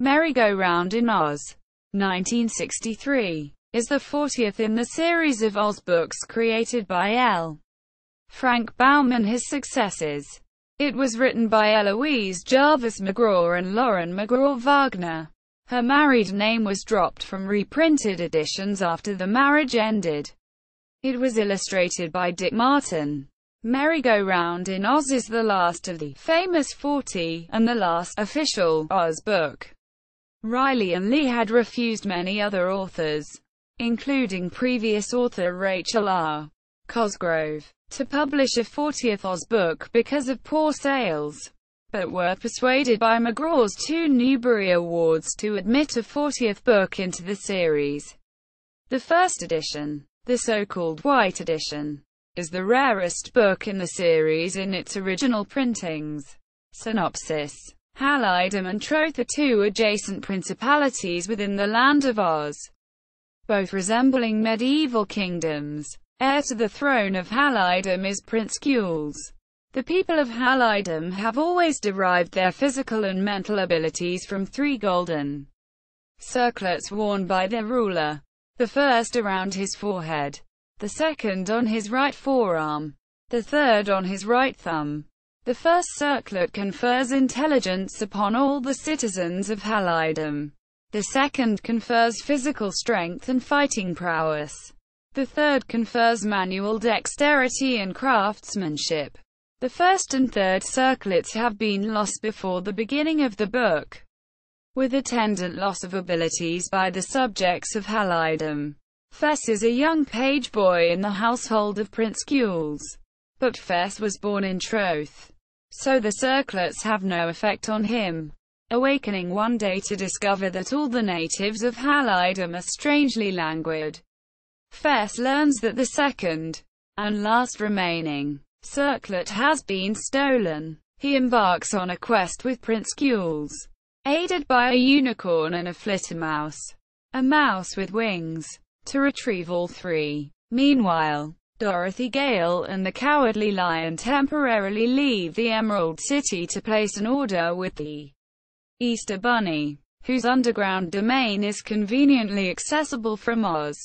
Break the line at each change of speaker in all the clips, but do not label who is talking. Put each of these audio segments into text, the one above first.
Merry-Go-Round in Oz, 1963, is the 40th in the series of Oz books created by L. Frank Baum and his successors. It was written by Eloise, Jarvis McGraw and Lauren McGraw Wagner. Her married name was dropped from reprinted editions after the marriage ended. It was illustrated by Dick Martin. Merry-Go-Round in Oz is the last of the famous 40, and the last official Oz book. Reilly and Lee had refused many other authors, including previous author Rachel R. Cosgrove, to publish a 40th Oz book because of poor sales, but were persuaded by McGraw's 2 Newbery Awards to admit a 40th book into the series. The first edition, the so-called White Edition, is the rarest book in the series in its original printings. Synopsis: Halidom and Troth are 2 adjacent principalities within the land of Oz, both resembling medieval kingdoms. Heir to the throne of Halidom is Prince Gules. The people of Halidom have always derived their physical and mental abilities from 3 golden circlets worn by their ruler, the first around his forehead, the second on his right forearm, the third on his right thumb. The first circlet confers intelligence upon all the citizens of Halidom. The second confers physical strength and fighting prowess. The third confers manual dexterity and craftsmanship. The first and third circlets have been lost before the beginning of the book, with attendant loss of abilities by the subjects of Halidom. Fess is a young page boy in the household of Prince Gules, but Fess was born in Troth, so the circlets have no effect on him, awakening one day to discover that all the natives of Halidom are strangely languid. Fess learns that the second, and last remaining, circlet has been stolen. He embarks on a quest with Prince Gules, aided by a unicorn and a flittermouse, a mouse with wings, to retrieve all 3. Meanwhile, Dorothy Gale and the Cowardly Lion temporarily leave the Emerald City to place an order with the Easter Bunny, whose underground domain is conveniently accessible from Oz.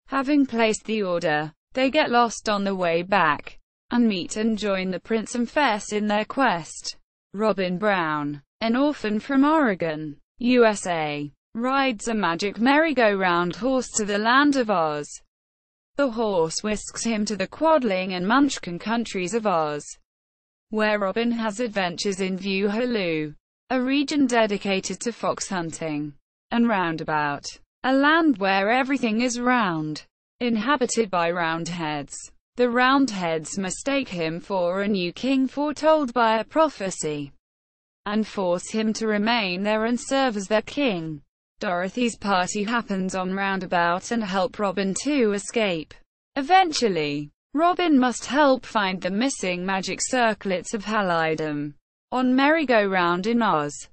Having placed the order, they get lost on the way back, and meet and join the Prince and Fess in their quest. Robin Brown, an orphan from Oregon, USA, rides a magic merry-go-round horse to the land of Oz. The horse whisks him to the Quadling and Munchkin countries of Oz, where Robin has adventures in View-Halloo, a region dedicated to fox hunting, and Roundabout, a land where everything is round, inhabited by Roundheads. The Roundheads mistake him for a new king foretold by a prophecy, and force him to remain there and serve as their king. Dorothy's party happens on Roundabout and help Robin to escape. Eventually, Robin must help find the missing magic circlets of Halidom. On Merry-Go-Round in Oz,